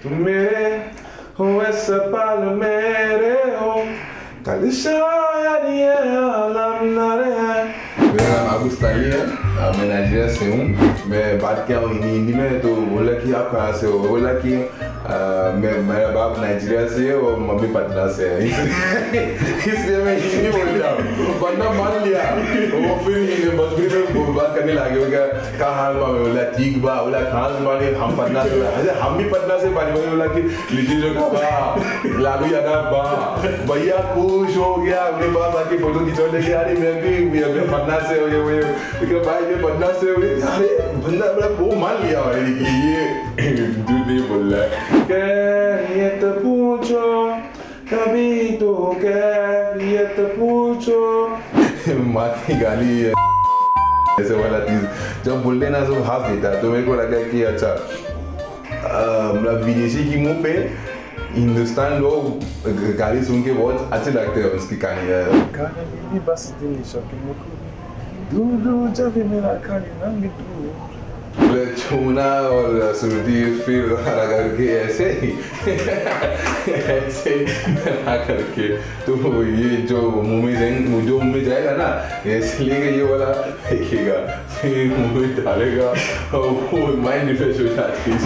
तुम मेरे हो ऐसा पल मेरे हो कल शायद ये आलम न रहे। मेरा नाम आगुस्तानी है, मैं नाइजीरिया से हूँ। मैं बात किया हूँ हिंदी में, तो बोला कि आप कहाँ से हो? बोला कि मेरा बाप नाइजीरिया से है और मम्मी पटना से है, इसलिए मैं हिंदी बोल रहा हूँ। बंदा मान लिया, वो फिर बस में बात करने लगे, क्या कहा हाल बा? मैं बोला ठीक बा। बोला खास माने हम पटना से, अरे हम भी पटना से बानी। बोला कि लिट्टी चोखा बा, लालू यादव बा। भैया खुश हो गया, अपने बाप आके फोटो खिंचवाने के, अरे मैं भी पटना से हो गए भाई, मैं पटना से हो गए। अरे बंदा वो मान लिया भाई कि ये झूठ नहीं बोल रहा है। कैफियत पूछो कभी तो कैफियत पूछो, माँ की गाली ऐसे वाला चीज जब बोलते ना तो हंस देता है। तो मेरे को लगा कि अच्छा, मतलब विदेशी की मुंह पे हिंदुस्तान लोग गाली सुन के बहुत अच्छे लगते हैं उसकी कहानी। बस दिल दूर जब मेरा खाली छूना और श्रुति फिर करके ऐसे ऐसे करके, तो ये जो मुंह में जाएगा ना, इसलिए ये वाला देखेगा, फिर मुंह में डालेगा और वो माइंड रिफ्रेश हो जाती है।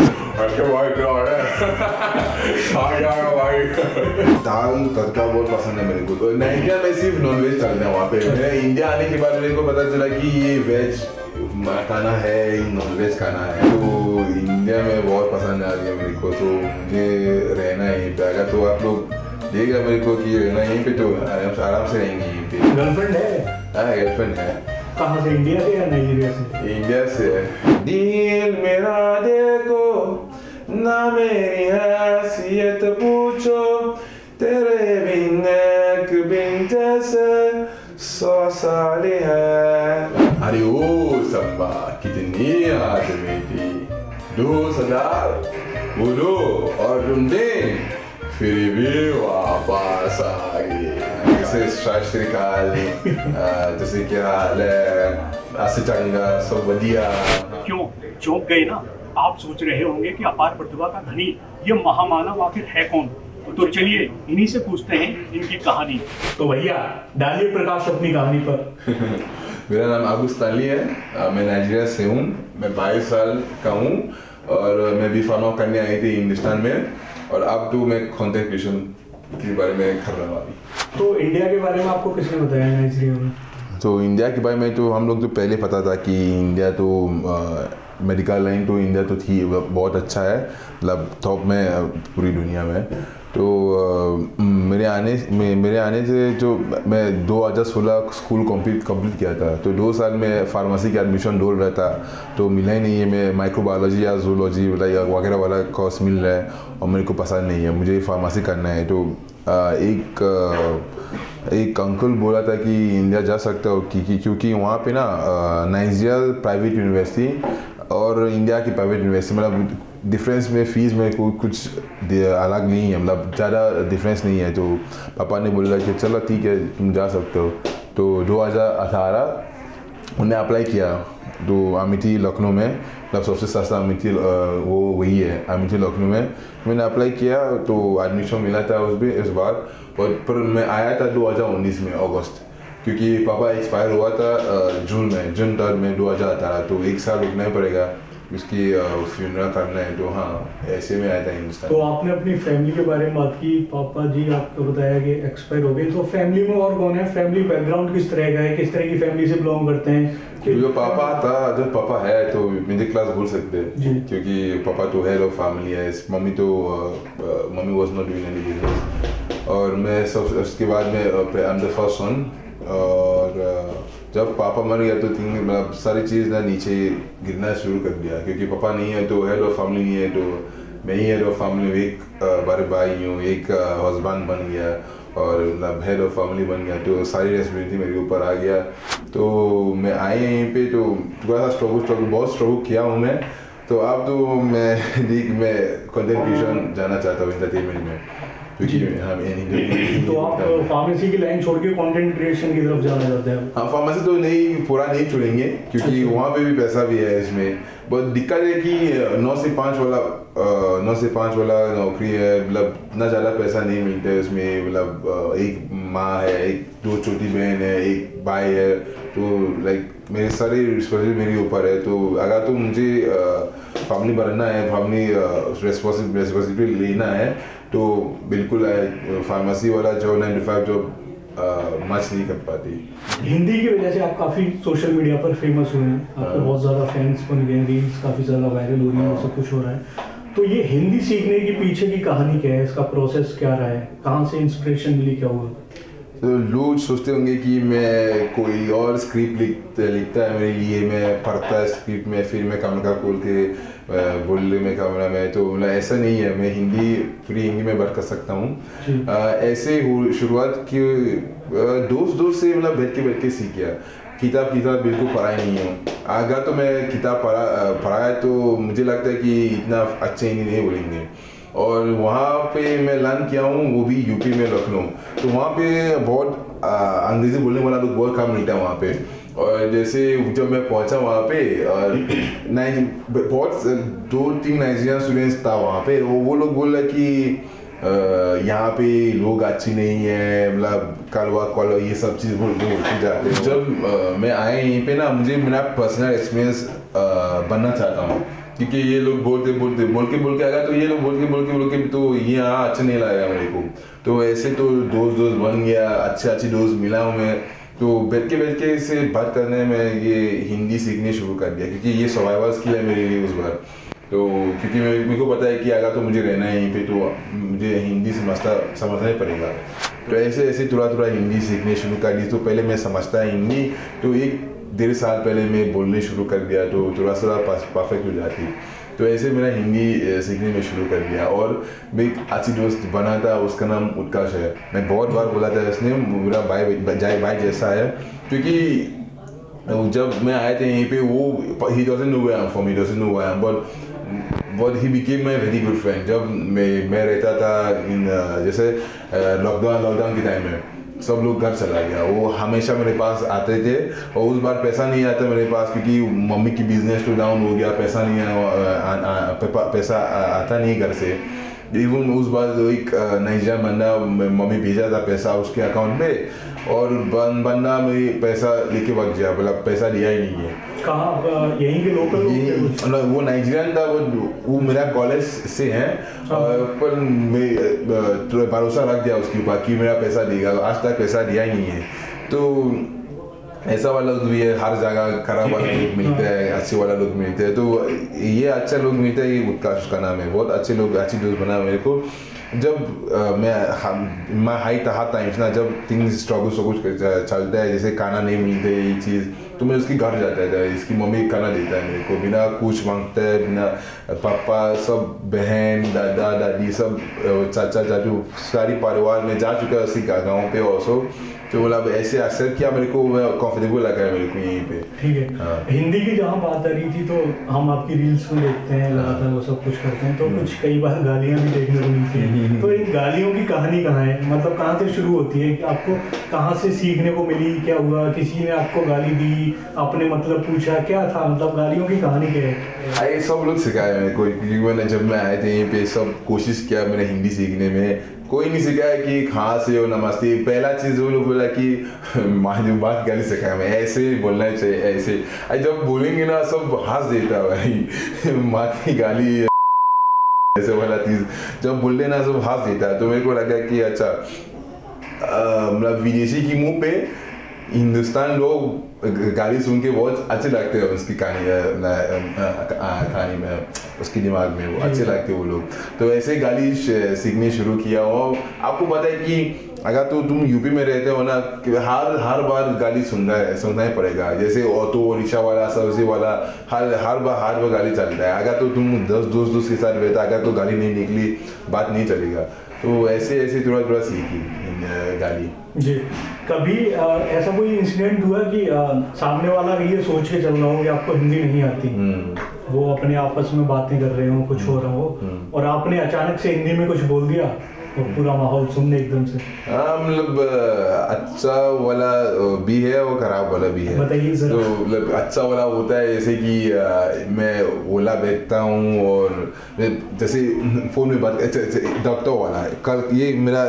दाल तड़का बहुत पसंद है मेरे को। तो नाइजीरिया में सिर्फ नॉनवेज चलते हैं वहाँ पे। मैं इंडिया आने के बाद मेरे को पता चला कि ये वेज खाना है, नॉनवेज खाना है। तो इंडिया में बहुत पसंद आ रही है मेरे को, तो मुझे रहना यहीं पे। अगर तो आप लोग देगा मेरे को कि रहना यहीं पे, तो आराम से रहेंगे यहीं पे। गर्लफ्रेंड है? हाँ, गर्लफ्रेंड है। कहाँ से, इंडिया से या नाइजीरिया से? इंडिया से है। दिल मेरा देखो ना मेरी हैसियत पूछो, तेरे बिन एक बिन जैसे 100 साल है। अरे ओ सब्बा कितनी याद में थी, 2000 बोलो और ढूंढे फिर भी वापस आ गए। जैसे सत श्री अकाल, जैसे क्या हाल है, ऐसे चंगा सब बढ़िया। क्यों चौंक गए ना? आप सोच रहे होंगे कि अपार प्रतिभा का धनी ये महामानव आखिर है कौन? तो चलिए इन्हीं से पूछते हैं इनकी कहानी। तो भैया डालिए प्रकाश अपनी कहानी पर। मेरा नाम आगुस्तानी है, मैं नाइजीरिया से हूँ। मैं 22 साल का हूँ और मैं भी फार्मा करने आई थी हिंदुस्तान में, और अब तो मैं कंटेंट क्रिएशन के बारे में कर रहा हूँ। तो इंडिया के बारे में आपको किसने बताया नाइजीरिया में? तो इंडिया के बारे में तो हम लोग तो पहले पता था कि इंडिया तो मेडिकल लाइन तो इंडिया तो थी, बहुत अच्छा है, मतलब टॉप में पूरी दुनिया में। तो मेरे आने से जो मैं 2016 स्कूल कंप्लीट किया था, तो 2 साल में फार्मेसी का एडमिशन ढूंढ रहा था, तो मिला ही नहीं है। मैं माइक्रोबायोलॉजी या जूलॉजी वगैरह वाला कोर्स मिल रहा है और मेरे को पसंद नहीं है, मुझे फार्मेसी करना है। तो एक अंकल बोला था कि इंडिया जा सकता हो क्योंकि वहाँ पे ना नाइजीरिया प्राइवेट यूनिवर्सिटी और इंडिया की प्राइवेट यूनिवर्सिटी, मतलब डिफरेंस में फ़ीस में कुछ अलग नहीं है, मतलब ज़्यादा डिफरेंस नहीं है। तो पापा ने बोला कि चलो ठीक है तुम जा सकते हो। तो 2018 उन्हें अप्लाई किया, तो अमेठी लखनऊ में, मतलब सबसे सस्ता अमेठी वो वही है, अमेठी लखनऊ में मैंने अप्लाई किया। तो एडमिशन मिला था इस बार, और पर मैं आया था 2019 में अगस्त, क्योंकि पापा एक्सपायर हुआ था जून 3 में 2018। तो 1 साल रुकना ही पड़ेगा, उसकी फ्यूनरल करना है। तो हाँ, ऐसे में आया था हिंदुस्तान। तो आपने अपनी फैमिली के बारे में बात की, पापा जी आपको बताया कि एक्सपायर हो गए, तो फैमिली में और कौन है? फैमिली बैकग्राउंड किस तरह का है, किस तरह की फैमिली से बिलोंग करते हैं? जो पापा था, जब पापा है तो मिडिल क्लास बोल सकते हैं, क्योंकि पापा तो हेड ऑफ फैमिली है। Mummy was not doing any business, और मैं सब उसके बाद में आई एम द फर्स्ट सन। और जब पापा मर गया तो मतलब सारी चीज़ ना नीचे गिरना शुरू कर दिया, क्योंकि पापा नहीं है तो हेड ऑफ फैमिली नहीं है, तो मैं ही हेड ऑफ फैमिली, एक बड़े भाई हूँ, एक हस्बैंड बन गया और मतलब हेड ऑफ फैमिली बन गया, तो सारी रेस्पॉन्सिबिलिटी मेरे ऊपर आ गया। तो मैं आए यहीं पे, तो थोड़ा सा बहुत स्ट्रगल किया हूँ मैं। तो अब तो मैं कंटेंट क्रिएशन जाना चाहता हूँ, एंटरटेनमेंट में, क्योंकि हम तो आप फार्मेसी की लाइन छोड़ के कंटेंट क्रिएशन की तरफ जाना चाहते हैं? हाँ, फार्मेसी तो पूरा नहीं छोड़ेंगे, क्योंकि वहाँ पे भी पैसा भी है इसमें। बट दिक्कत है कि 9 से 5 वाला नौकरी है, मतलब इतना ज़्यादा पैसा नहीं मिलता है उसमें। मतलब एक माँ है, एक 2 छोटी बहन है, एक भाई है, तो लाइक मेरे सारे रिस्पॉन्सिबिलिटी मेरे ऊपर है। तो अगर तो मुझे फैमिली बनना है, फैमिली रिस्पॉन्सिबिलिटी लेना है, तो बिल्कुल फार्मेसी वाला जो 9 to 5 जॉब मैच नहीं कर पाती। हिंदी की वजह से आप काफ़ी सोशल मीडिया पर फेमस हुए हैं, आपके बहुत ज़्यादा फैंस बन गए, रील्स काफ़ी ज़्यादा वायरल हो रही हैं, सब कुछ हो रहा है। तो ये हिंदी सीखने के पीछे की कहानी क्या है, इसका प्रोसेस क्या रहा है, कहाँ से इंस्पिरेशन मिली, क्या हुआ? तो लोग सोचते होंगे कि मैं कोई और स्क्रिप्ट लिखता है मेरे लिए, मैं पढ़ता है स्क्रिप्ट में, फिर मैं कैमरा खोल के बोलने में कैमरा में। तो मतलब ऐसा नहीं है, मैं हिंदी में बात कर सकता हूँ। ऐसे शुरुआत की दोस्त से मतलब बैठ के सीख गया। किताब बिल्कुल पढ़ाई नहीं हूँ। अगर तो मैं किताब पढ़ा है तो मुझे लगता है कि इतना अच्छे हिंदी नहीं बोलेंगे। और वहाँ पे मैं लर्न किया हूँ, वो भी यूपी में, लखनऊ। तो वहाँ पे बहुत अंग्रेज़ी बोलने वाला लोग बहुत कम मिलता है वहाँ पे। और जैसे जब मैं पहुँचा वहाँ पे, बहुत 2-3 नाइजीरियन स्टूडेंट्स था वहाँ पे। वो लोग बोल रहे कि यहाँ पे लोग अच्छी नहीं है, मतलब कलवा ये सब चीज़ बोलते जाते हैं। जब मैं आया यहीं पे ना, मुझे मेरा पर्सनल एक्सपीरियंस बनना चाहता हूँ, क्योंकि ये लोग बोल के आगा, तो ये लोग बोल के तो ये यहाँ अच्छा नहीं लगेगा मेरे को। तो ऐसे तो दोस्त बन गया, अच्छे दोस्त मिला हूँ मैं। तो बैठ के इससे बात करने में ये हिंदी सीखने शुरू कर दिया, क्योंकि ये सर्वाइवल स्किल है मेरे लिए उस बार। तो क्योंकि मेरे को पता है कि अगर तो मुझे रहना है यहीं पे, तो मुझे हिंदी समझना ही पड़ेगा। तो ऐसे थोड़ा हिंदी सीखने शुरू कर दी। तो पहले मैं समझता है हिंदी, तो 1-1.5 साल पहले मैं बोलने शुरू कर दिया, तो थोड़ा सा परफेक्ट हो जाती। तो ऐसे मेरा हिंदी सीखने में शुरू कर दिया। और मैं एक अच्छी दोस्त बना था, उसका नाम उत्कर्ष है। मैं बहुत बार बोला था, उसने मेरा भाई जैसा है, क्योंकि जब मैं आए थे यहीं पे, वो he doesn't know where I'm from, he doesn't know where I am, but he became my very good friend। जब मैं रहता था जैसे लॉकडाउन के टाइम में, सब लोग घर चला गया, वो हमेशा मेरे पास आते थे। और उस बार पैसा नहीं आता मेरे पास, क्योंकि मम्मी की बिजनेस तो डाउन हो गया, पैसा आता नहीं घर से। इवन उस बार एक नाइजीरियन बंदा, मम्मी भेजा था पैसा उसके अकाउंट पे, और बंदा मेरी पैसा लेके भाग गया, मतलब पैसा दिया ही नहीं है। कहाँ, यहीं के लोकल? वो नाइजीरियन था, वो मेरा कॉलेज से है, पर मैं भरोसा रख दिया उसके ऊपर कि मेरा पैसा देगा, आज तक पैसा दिया ही नहीं है। तो ऐसा वाला लोग भी है, हर जगह खराब वाला लोग मिलते हैं, अच्छे वाला लोग मिलते हैं। तो ये अच्छा लोग मिलते हैं, ये उत्कर्ष का नाम है। बहुत अच्छे दोस्त बना मेरे को। जब मैं हाई हर टाइम्स ना, जब थिंग्स स्ट्रगल चलता है, जैसे खाना नहीं मिलते ये चीज़, तो मैं उसके घर जाता था। इसकी मम्मी खाना देता है मेरे को, बिना कुछ मांगता है, बिना पापा, सब बहन, दादा दादी, सब चाचा चाचू, सारी परिवार में जा चुका है उसी गाँव पे ऑल्सो। तो बोला ऐसे एक्सेप्ट किया मेरे को, कंफर्टेबल लगा है मेरे को यहीं पे। ठीक है। हाँ। हिंदी की जहाँ बात आ रही थी, तो हम आपकी रील्स में देखते हैं लगातार, वो सब कुछ करते हैं, तो कुछ कई बार गालियाँ भी देखने को मिलती हैं। तो इन गालियों की कहानी कहाँ है, मतलब कहाँ से शुरू होती है, आपको कहाँ से सीखने को मिली, क्या हुआ, किसी ने आपको गाली दी, आपने मतलब पूछा, क्या था, मतलब गालियों की कहानी क्या है? ये सब लोग सिखाया मेरे को, क्योंकि मैंने जब मैं आए थे यहीं पे, सब कोशिश किया मैंने हिंदी सीखने में। कोई नहीं सिखाया कि कहाँ से हो, नमस्ते। पहला चीज़ वो लोग बोला कि बात गाली सिखाया, मैं ऐसे बोलना चाहिए, ऐसे। जब बोलेंगे ना, सब हंस देता है भाई, माँ की गाली ऐसे वाला चीज़ जब बोल लेना, सब हंस देता है। तो मेरे को लगा कि अच्छा, मतलब विदेशी की मुंह पे हिंदुस्तान लोग गाली सुन के बहुत अच्छे लगते हैं, उसकी कहानी में, उसके दिमाग में वो अच्छे लगते हैं वो लोग। तो ऐसे गाली सीखने शुरू किया। और आपको पता है कि अगर तो तुम यूपी में रहते हो ना, हर बार गाली सुनना ही पड़ेगा। जैसे ऑटो रिक्शा वाला, सब्जी वाला, हर बार गाली चलता है। अगर तो तुम 10 दोस्त के साथ रहता, अगर तो गाली नहीं निकली, बात नहीं चलेगा। तो ऐसे थोड़ा सीखी गाली जी। कभी ऐसा कोई इंसिडेंट हुआ कि सामने वाला ये सोच के चल रहा हो कि आपको हिंदी नहीं आती, वो अपने आपस में बातें कर रहे हो, कुछ हो रहा हो, और आपने अचानक से हिंदी में कुछ बोल दिया और पूरा माहौल सुनने एकदम से। हाँ मतलब अच्छा वाला भी है और खराब वाला भी है। बताइए सर। तो मतलब अच्छा वाला होता है जैसे कि मैं ओला बैठता हूँ और जैसे फ़ोन में बात डॉक्टर वाला है, कल ये मेरा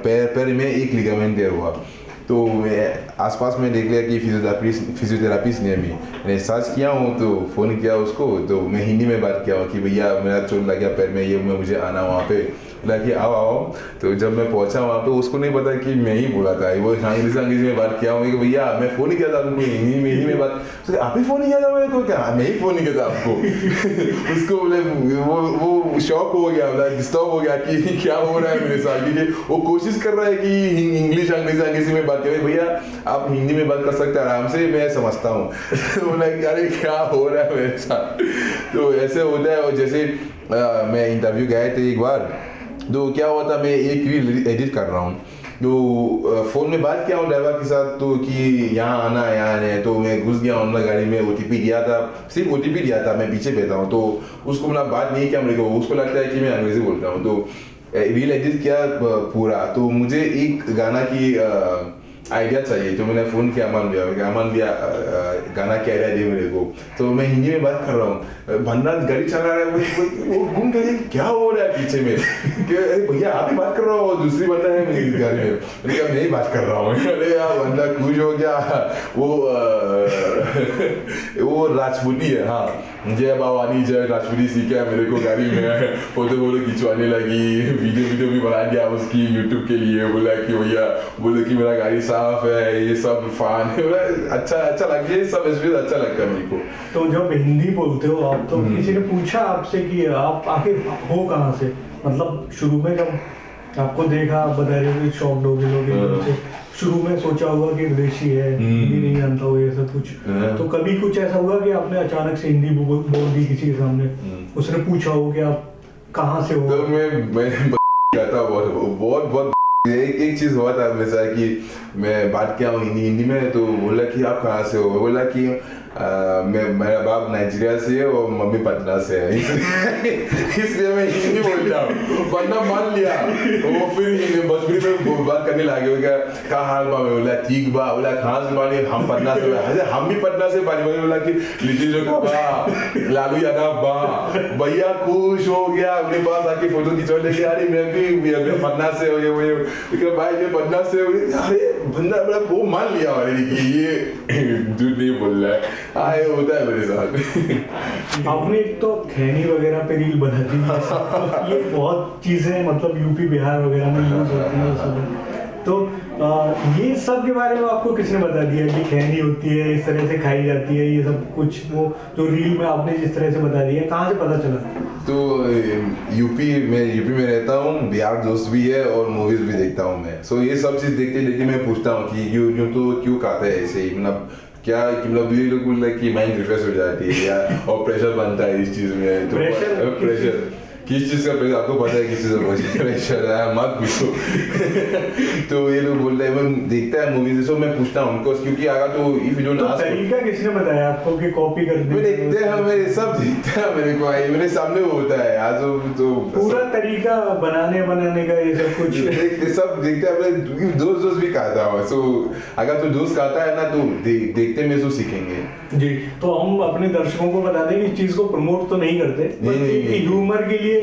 पैर में एक लिगामेंट टेयर हुआ, तो मैं आसपास में देख लिया कि फिजियोथेरापिस्ट ने भी, मैंने सर्च किया हूँ तो फ़ोन किया उसको, तो मैं हिंदी में बात किया हूँ कि भैया मेरा चोट लग गया पैर में, ये मुझे आना वहाँ पे, बोला कि आओ आओ। तो जब मैं पहुंचा वहाँ पे उसको नहीं पता कि मैं ही बोला था, वो अंग्रेजी में बात किया हूँ कि भैया मैं फ़ोन ही किया था आपको, हिंदी में बात, तो आप ही फ़ोन ही किया था मेरे को, क्या मैं ही फ़ोन नहीं किया था आपको। उसको बोले वो शॉक हो गया, बोला डिस्टर्ब हो गया कि क्या हो रहा है मेरे साथ, क्योंकि वो कोशिश कर रहा है कि इंग्लिश अंग्रेजी में बात करें, भैया आप हिंदी में बात कर सकते हैं आराम से, मैं समझता हूँ। बोला अरे क्या हो रहा है मेरे साथ। तो ऐसे होता है। और जैसे मैं इंटरव्यू गए थे एक बार, तो क्या हुआ था, मैं एक रील एडिट कर रहा हूँ, तो फ़ोन में बात किया हूँ ड्राइवर के साथ, तो कि यहाँ आना यहाँ आने, तो मैं घुस गया ऑनलाइन गाड़ी में, OTP दिया था, सिर्फ OTP दिया था, मैं पीछे बैठा हूँ, तो उसको मतलब बात नहीं किया मेरे को, उसको लगता है कि मैं अंग्रेजी बोलता हूँ, तो रील एडिट किया पूरा। तो मुझे एक गाना की आइडिया चाहिए, तो मैंने फ़ोन किया अमन भैया गाना क्या आइडिया दिया मेरे को, तो मैं हिंदी में बात कर रहा हूँ, बंदा गाड़ी चला रहा है, वो घूम कर क्या हो रहा है पीछे में, कि भैया आप ही बात कर रहा हो, दूसरी बंदा है मेरी गाड़ी में, मैंने कहा मैं ही बात कर रहा हूँ। अरे यार बंदा खुश हो गया, वो राजपूती है, हाँ जय बावानी जय राजपूती सीखा है मेरे को गाड़ी में, फोटो खिंचवाने लगी, वीडियो भी बना दिया उसकी यूट्यूब के लिए, बोला कि भैया बोले कि मेरा गाड़ी साफ है, ये सब फान है, अच्छा लगता है, सब एक्सपीरियंस अच्छा लगता है मेरे को। तो जब हिंदी बोलते हो आप, तो किसी ने पूछा आपसे कि आप आखिर हो कहाँ से, मतलब शुरू में जब आपको देखा, आप बता रहे हो शॉक्ड हो गए लोग, शुरू में सोचा होगा कि विदेशी है, हिंदी नहीं जानता हो, ये सब कुछ, तो कभी कुछ ऐसा हुआ कि आपने अचानक से हिंदी बोल दी किसी के सामने, उसने पूछा हो कि आप कहाँ से हो? तो मैं कहता बहुत एक चीज हुआ था वैसा कि मैं बात किया हूँ हिंदी में, तो बोला कि आप कहाँ से हो, बोला कि मेरा बाप नाइजीरिया से है और मम्मी पटना से है, इसलिए मैं हिंदी बोलता हूँ। बंदा मान लिया, वो फिर भोजपुरी में बात करने लगे, क्या हाल बा, बोला ठीक बा, बोला कहाँ से बानी, हम पटना से, अरे हम भी पटना से बानी, बोला कि लिटिल जोका बा, लालू यादव बा, भैया खुश हो गया, अपने पास आके फोटो खिंचवा लेके, अरे मैं भी पटना से हो, ये भाई मैं पटना से, अरे बंदा वो मान लिया कि ये झूठ नहीं बोल रहा है, आए होता है मेरे साथ। आपने एक तो खैनी वगैरह पे रील बना दी है, ये बहुत चीजें मतलब यूपी बिहार वगैरह में यूज होती है सब, तो ये सब के बारे में आपको किसने बता दिया कि खैनी होती है, इस तरह से खाई जाती है, ये सब कुछ, वो जो रील में आपने जिस तरह से बता दिया, कहाँ से पता चला? तो यूपी में रहता हूँ, बिहार दोस्त भी है और मूवीज भी देखता हूँ मैं, सो ये सब चीज़ देखते मैं पूछता हूँ कि यूँ तो क्यों खाते हैं ऐसे ही, मतलब क्या कि मतलब ये लोग बोल रहे कि माइंड रिफ्रेश हो जाती है या और प्रेशर बनता है इस चीज़ में, तो प्रेशर किस चीज़ का प्रेशर आपको पता है, किस चीज़ का प्रेशर है, मत पूछो। तो ये लोग बोल रहे हैं, मैं देखता है मूवीज, तो मैं पूछता हूँ उनको, क्योंकि अगर तो इफ यू डोंट आस्क, तरीका किसने बताया आपको कि कॉपी कर मैं देखते हैं, मेरे सब दिखता है मेरे को, मेरे सामने वो होता है आज, तो पूरा तरीका बनाने का ये सब कुछ सब देखते हैं, अपने दोस्त भी खाता है, सो अगर तो दोस्त खाता है ना, तो देखते में तो सीखेंगे जी। तो हम अपने दर्शकों को बता दें कि इस चीज को प्रमोट तो नहीं करते, ह्यूमर के लिए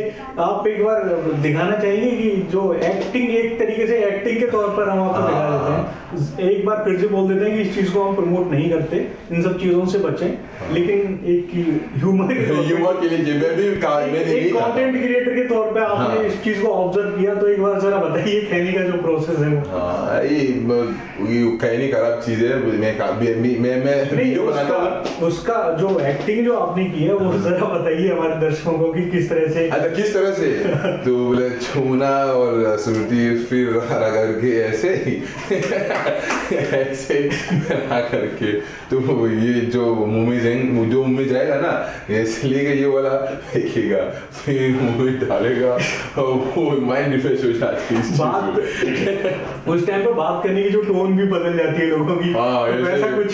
आप एक बार दिखाना चाहिए कि जो एक्टिंग, एक तरीके से एक्टिंग के तौर पर हम आपको दिखा देते हैं, एक बार फिर से बोल देते हैं कि इस चीज को हम प्रमोट नहीं करते, इन सब चीजों से बचें, लेकिन एक ह्यूमर के लिए मैं भी एक कंटेंट क्रिएटर के तौर पे आपने इस चीज को ऑब्जर्व किया, तो एक बार जरा बताइए खैनी का जो प्रोसेस है वो। ये खैनी खराब चीज है, मैं वीडियो बनाता हूं, उसका जो एक्टिंग जो आपने की है वो जरा बताइए हमारे दर्शकों को कि किस तरह से। किस तरह से? तो बोले छूना और सुरती फिर रगड़ के ऐसे ही ऐसे बना करके, तो ये जो मुंह में जाएगा ना, इसलिए ये वाला फेंकेगा, फिर मुंह में डालेगा और वो माइंड रिफ्रेश हो जाती है। बात उस टाइम पर बात करने की जो टोन भी बदल जाती है लोगों की। हाँ, तो ऐसा कुछ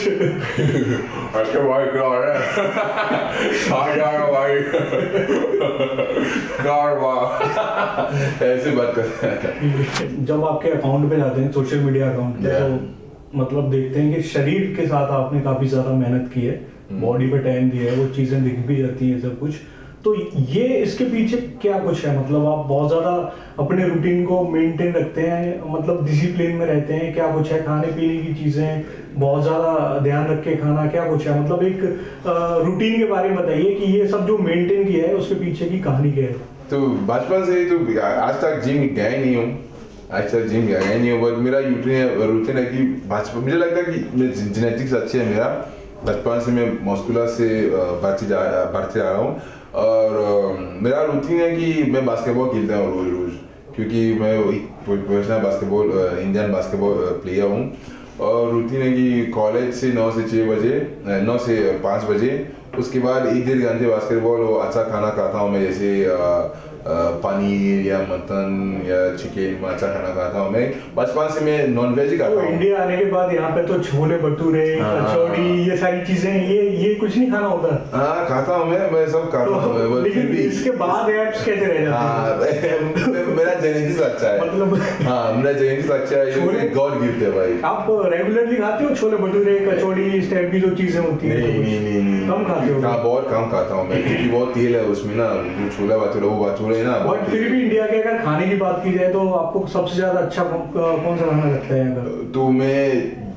अच्छा भाई क्या है भाई ऐसे बात करते हैं। जब आपके अकाउंट पे जाते हैं, सोशल मीडिया अकाउंट पे, तो मतलब देखते हैं कि शरीर के साथ आपने काफी ज्यादा मेहनत की है, बॉडी पे टाइम दिया है, वो चीजें दिख भी जाती हैं सब कुछ। तो ये इसके पीछे क्या कुछ है? मतलब आप बहुत ज्यादा अपने रूटीन को मेंटेन रखते हैं, मतलब डिसिप्लिन में रहते हैं, क्या कुछ है? खाने पीने की चीजें बहुत ज्यादा ध्यान रख के खाना, क्या कुछ है? मतलब एक रूटीन के बारे में बताइए कि ये सब जो मेंटेन किया है उसके पीछे की कहानी क्या है? तो बचपन से ही तो आज तक जिम गया ही नहीं हूँ, बट मेरा रूटीन है कि बचपन मुझे लगता है कि जेनेटिक्स अच्छी है मेरा। बचपन से मैं मस्कुलर से बढ़ते जा रहा हूँ, और मेरा रूटीन है कि मैं बास्केटबॉल खेलता हूँ रोज, क्योंकि मैं एक professional basketball Indian basketball player हूँ। और रूटीन है कि कॉलेज से 9 से 6 बजे, 9 से 5 बजे, उसके बाद 1-1.5 घंटे बास्केटबॉल और अच्छा खाना खाता हूँ मैं, जैसे पनीर या मटन या चिकन, अच्छा खाना खाता हूँ मैं। बचपन से मैं नॉन वेज ही खाता हूँ। इंडिया आने के बाद यहाँ पे तो छोले भटूरे, कचौड़ी, ये सारी चीजें, ये कुछ नहीं खाना होता? हाँ खाता हूँ मैं सब खाता हूँ। लेकिन इसके बाद एब्स कैसे रह जाते हैं? मेरा जेनेटिक्स अच्छा है, मतलब हाँ मेरा जेनेटिक्स अच्छा है, गॉड गिफ्ट है भाई। आप रेगुलरली खाते हो छोले भटूरे, कचौड़ी, इस टाइप की जो चीजें होती हैं? नहीं कम खाते हो? हाँ बहुत कम खाता हूँ मैं, क्योंकि बहुत तेल है उसमें ना, जो छोला भटूरा वो भटूरे ना। बट फिर भी इंडिया के अगर खाने की बात की जाए तो आपको सबसे ज्यादा अच्छा कौन सा खाना लगता है अगर? तो मैं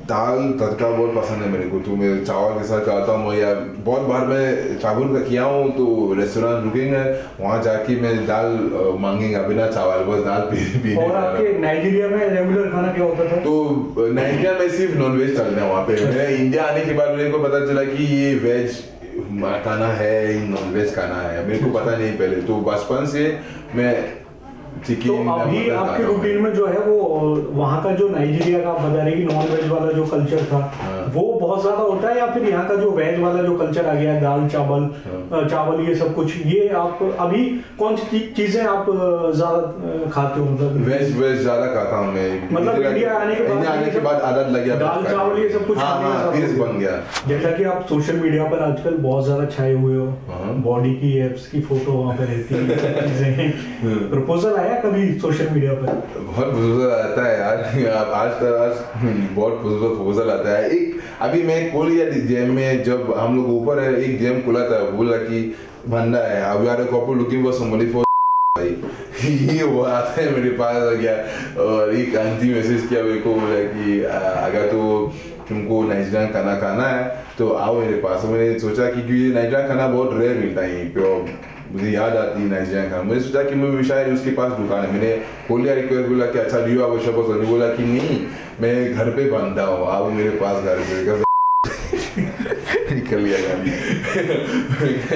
दाल तड़का बहुत पसंद है मेरे को, तो मैं चावल के साथ खाता हूँ, या बहुत बार मैं चावल का किया हूँ तो रेस्टोरेंट रुकेंगे, वहाँ जाके मैं दाल मांगेंगे बिना चावल, बस दाल पी। और आपके नाइजीरिया में रेगुलर खाना क्या होता था? तो नाइजीरिया में सिर्फ नॉनवेज चलते हैं वहाँ पे। मैं इंडिया आने के बाद मेरे को पता चला कि ये वेज खाना है, नॉन वेज खाना है, मेरे को पता नहीं पहले। तो बचपन से मैं चिकन। तो अभी आपके रूटीन में जो है वो वहाँ का जो नाइजीरिया का आप बता रहे कि नॉन वेज वाला जो कल्चर था, वो बहुत ज्यादा होता है, या फिर यहाँ का जो वेज वाला जो कल्चर आ गया, दाल चावल ये सब कुछ, ये आप अभी कौन सी चीजें आप ज्यादा खाते हो? मतलब वेज ज्यादा खाता हूँ मैं, मतलब इंडिया आने के बाद आदत लग गया, दाल चावल ये सब कुछ बन गया। जैसा कि आप सोशल मीडिया पर आजकल बहुत ज्यादा छाए हुए हो, बॉडी की एप्स की फोटो वहाँ पे रहती है, चीजें प्रपोजल आया कभी सोशल मीडिया पर? बहुत प्रपोजल आता है यार, आज बहुत प्रपोजल आता है। एक अभी मैं खोल गया जेम में, जब हम लोग ऊपर है, एक जेम खुला था, बोला कि बंदा है, अब यार couple looking for somebody for ये वो आता है मेरे पास आ गया, और एक आंटी मैसेज किया मेरे को, बोला कि अगर तो तुमको नाइजीरियन खाना खाना है तो आओ मेरे पास। मैंने सोचा कि क्योंकि नाइजीरियन खाना बहुत रेयर मिलता है यहीं पे, और मुझे याद आती है नाइजीरियन खाना। मैंने सोचा कि मैं शायद उसके पास दुकान है, मैंने खोल लिया रिक्वेस्ट, बोला कि अच्छा रियो आवश्यक हो, बोला कि नहीं मैं घर पे बनता हूँ, आओ मेरे पास घर पे। निकल लिया गाड़ी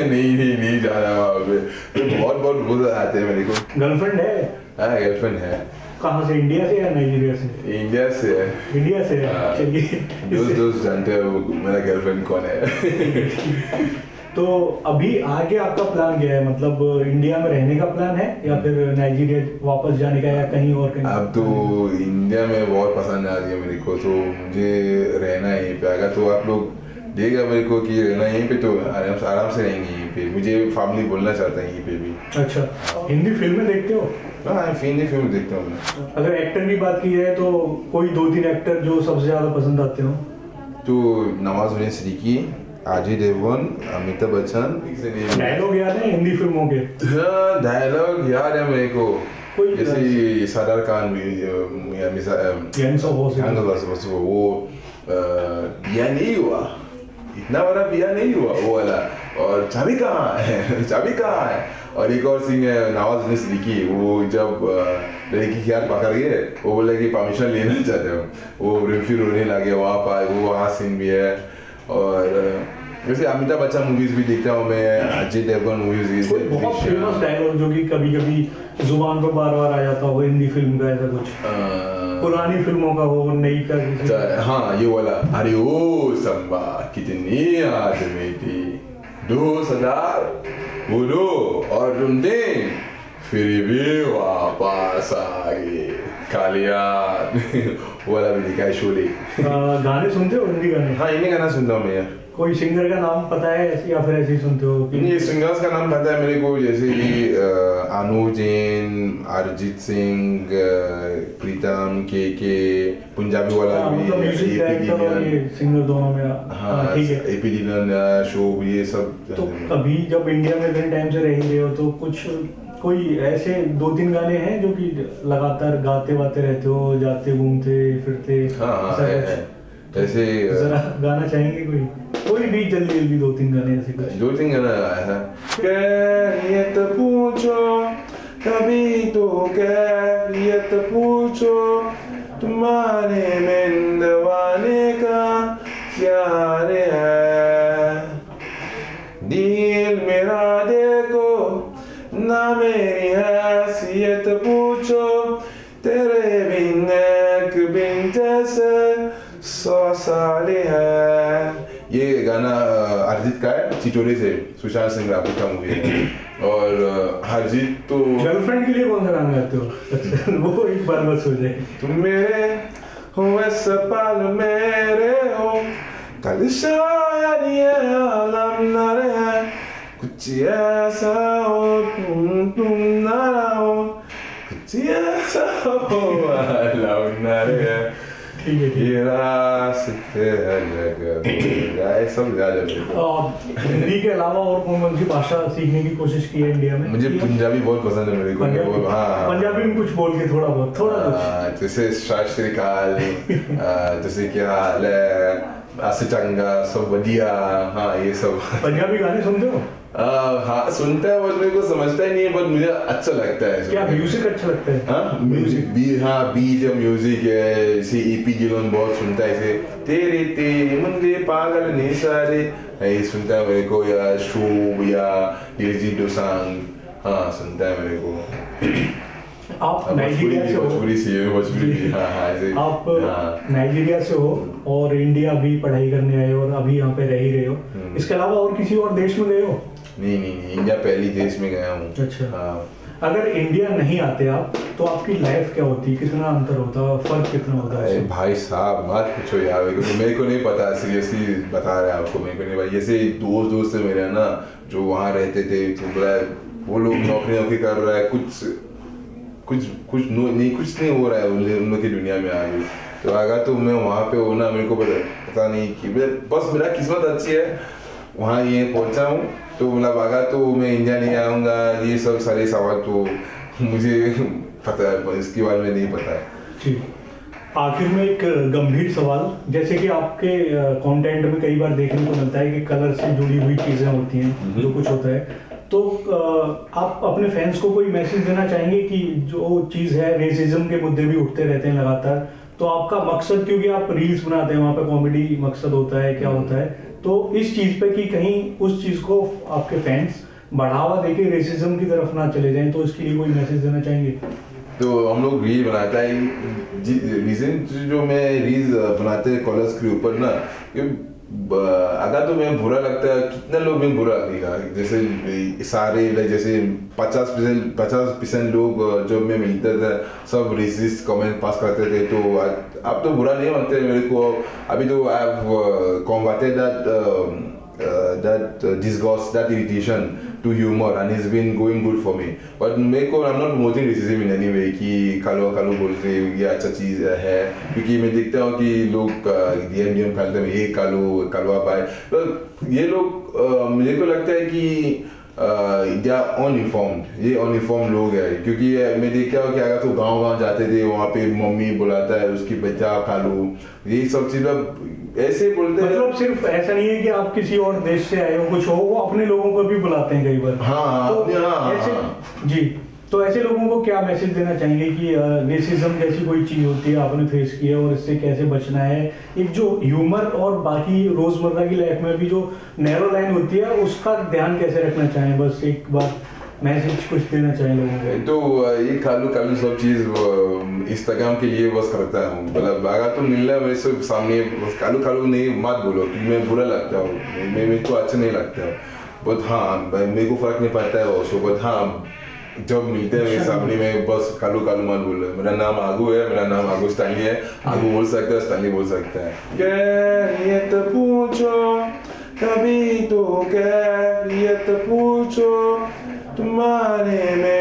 नहीं जा रहा वहाँ पे। तो बहुत बहुत आते हैं मेरे को। गर्लफ्रेंड है? हाँ गर्लफ्रेंड है। कहाँ से, इंडिया से या नाइजीरिया से? इंडिया से है। इंडिया से है, चलिए। दोस्त जानते हैं मेरा गर्लफ्रेंड कौन है। तो अभी आगे आपका प्लान क्या है? मतलब इंडिया में रहने का प्लान है या फिर नाइजीरिया वापस जाने का, या कहीं और कहीं? अब तो इंडिया में बहुत पसंद आ रही है मेरे को, तो मुझे रहना है यहीं पे। अगर तो आप लोग देगा मेरे को कि रहना यहीं पे, तो आराम से रहेंगे यहीं पे। मुझे फैमिली बोलना चाहता है यहीं पे भी। अच्छा, हिंदी फिल्में देखते हो? हाँ हिंदी फिल्म देखता हूँ मैं। अगर एक्टर की बात की जाए तो कोई 2-3 एक्टर जो सबसे ज्यादा पसंद आते हो? तो नवाजुद्दीन सिद्दीकी, अजय देवगन, अमिताभ बच्चन। डायलॉग याद है हिंदी फिल्मों के? हाँ डायलॉग याद है मेरे को, जैसे सरदार खान वो बिया नहीं हुआ, इतना बड़ा बिया नहीं हुआ वो वाला, और चाबी कहाँ है, चाबी कहाँ है। और एक और सीन है नवाजुद्दीन सिद्दीकी, वो जब लड़की की हाथ पकड़ गए, वो बोले कि परमिशन लेना चाहते हो, वो फिर रोने लगे वहाँ पर, वो वहाँ सीन भी है। और जैसे अमिताभ बच्चन मूवीज भी देखता हूँ मैं, अजय देवगन मूवीज। कोई बहुत फेमस डायलॉग जो कि कभी कभी जुबान पर बार बार आ जाता हो हिंदी फिल्म का, ऐसा कुछ पुरानी फिल्मों का हो, नई का? हाँ ये वाला, अरे ओ संबा कितनी आदमी थी, 2000 बोलो और ढूंढे फिर भी वापस आ गए कालियान। वाला भी दिखा है शोले। गाने सुनते हो हिंदी गाने? हाँ हिंदी गाना सुनता हूँ मैं। कोई सिंगर का नाम पता है या फिर ऐसे ही सुनते हो? ये सिंगर्स का नाम पता है मेरे को, जैसे कि अनु जैन, अरिजीत सिंह, प्रीतम के, पंजाबी वाला भी, मतलब म्यूजिक डायरेक्टर और ये सिंगर दोनों में। हाँ ठीक है। एपी डिलन, शोब, ये सब। तो कभी जब इंडिया में इतने टाइम से रह ही रहे हो तो कुछ कोई ऐसे 2-3 गाने हैं जो कि लगातार गाते वाते रहते हो, जाते घूमते फिरते? हाँ ऐसे जरा गाना चाहेंगे कोई भी जल्दी 2-3 गाने ऐसे कुछ? 2-3 गाना आया है। कैरियत पूछो कभी तो कैरियत पूछो, तुम्हारे मिंदवाने का क्या है, दिल मेरा देखो ना मेरी हैसियत पूछो, तेरे बिन एक बिन जैसे 100 साल है। ये गाना अरिजीत का है, चिचोरे से, सुशांत सिंह राजपूत का मूवी है। और अरिजीत तो गर्लफ्रेंड के लिए कौन सा गाना गाते हो? वो एक बार बस हो जाए। तुम मेरे हो ऐसा पल मेरे हो, कल शायद ये आलम न रहे, कुछ ऐसा हो तुम ना रहो, कुछ ऐसा हो आलम न रहे, ये रास्ते अलग सब याद है। हिंदी के अलावा और कौन सी भाषा सीखने की कोशिश की है इंडिया में? मुझे पंजाबी बहुत पसंद है मेरे को। हाँ पंजाबी में कुछ बोल के थोड़ा कुछ जैसे सत श्री अकाल, जैसे क्या हाल है, आसे चंगा, सब बढ़िया। हाँ ये सब। पंजाबी गाने सुनते हो? हाँ सुनता है, बट मेरे को समझता ही नहीं है, बट मुझे अच्छा लगता है। क्या म्यूजिक अच्छा लगता है? हाँ म्यूजिक भी, हाँ बीट म्यूजिक है, जैसे ईपी जिलोन बहुत सुनता है, ऐसे तेरे तेरे मुंडे पागल नहीं सारे, ये सुनता है मेरे को, या शोब या दिलजीत दोसांग, हाँ सुनता है मेरे को। आप नाइजीरिया से हो? भोजपुरी हाँ हाँ ऐसे। आप नाइजीरिया से हो और इंडिया भी पढ़ाई करने आए हो और अभी यहाँ पे रह ही रहे हो, इसके अलावा और किसी और देश में गए हो? नहीं, इंडिया पहली देश में गया हूँ। अच्छा। अगर इंडिया नहीं आते आप तो आपकी लाइफ क्या होती, कितना अंतर होता, फर्क कितना होता है? भाई साहब मत पूछो यार, मेरे को नहीं पता, सीरियसली बता रहे हैं आपको, मेरे को नहीं पता। जैसे दोस्त से मेरे ना जो वहाँ रहते थे, तो वो लोग नौकरी कर रहा है, कुछ नहीं हो रहा है उन लोग की दुनिया में आगे। तो अगर तो मैं वहाँ पे हो ना, मेरे को पता नहीं कि बस मेरा किस्मत अच्छी है वहाँ ये पहुँचा हूँ, तो मतलब अगर तो मैं इंडिया नहीं आऊँगा, ये सब सारे सवाल तो मुझे पता है, इसके बारे में नहीं पता है। ठीक, आखिर में एक गंभीर सवाल, जैसे कि आपके कंटेंट में कई बार देखने को मिलता है कि कलर से जुड़ी हुई चीज़ें होती हैं, जो कुछ होता है, तो आप अपने फैंस को कोई मैसेज देना चाहेंगे कि जो चीज़ है, रेसिज्म के मुद्दे भी उठते रहते हैं लगातार, तो आपका मकसद, क्योंकि आप रील्स बनाते हैं, वहाँ पे कॉमेडी मकसद होता है, क्या होता है, तो इस चीज़ पे कि कहीं उस चीज़ को आपके फैंस बढ़ावा देके रेसिज्म की तरफ ना चले जाएं, तो इसके लिए कोई मैसेज देना चाहेंगे? तो हम लोग रील बनाता है, रीजन जो मैं रील्स बनाते हैं कॉलर्स के ऊपर ना, अगर तो मैं बुरा लगता है, कितना लोग में बुरा लगेगा, जैसे सारे जैसे 50% लोग जो मैं मिलते थे सब रेसिस्ट कमेंट पास करते थे, तो अब तो बुरा नहीं लगता है मेरे को। अभी तो I have combated that disgust, that irritation to humor, and it's been going good for me. But मेरे को I'm not promoting racism in any way कि कालो बोलते ये अच्छा चीज़ है, क्योंकि मैं देखता हूँ कि लोग DM फैलते हैं, ये कालो भाई, तो ये लोग मुझे को लगता है कि they are uninformed, ये uninformed लोग हैं, क्योंकि मैं देखता हूँ कि अगर तो गाँव जाते थे, वहाँ पे मम्मी बुलाता है उसकी बच्चा कालो, ये सब चीज़ें ऐसे बोलते हैं। मतलब सिर्फ ऐसा नहीं है कि आप किसी और देश से आए हो, कुछ हो, वो अपने लोगों को भी बुलाते हैं कई बार। हाँ, तो ऐसे जी तो ऐसे लोगों को क्या मैसेज देना चाहेंगे कि रेसिज्म जैसी कोई चीज़ होती है आपने फेस की है और इससे कैसे बचना है? एक जो ह्यूमर और बाकी रोज़मर्रा की लाइफ में भी जो नैरो लाइन होती है उसका ध्यान कैसे रखना चाहें? बस एक बार मैसेज कुछ देना चाहें लोगों को। तो ये कालू कालू सब चीज़ इंस्टाग्राम के लिए बस करता हूँ, मतलब अगर तुम मिल रहा है मेरे से सामने बस कालू कालू नहीं मत बोलो कि मैं बुरा लगता हूँ, मेरे को अच्छा नहीं लगता है। बट हाँ मेरे को फर्क नहीं पड़ता है उसको, बट हाँ जब मिलते हैं मेरे सामने में बस कालू कालू मत बोलो। मेरा नाम आगू है, मेरा नाम आगू स्टाइली है, आगू बोल सकता है, स्टाइली बोल सकता है। कैरियत पूछो कभी तो कैरियत पूछो तुम्हारे में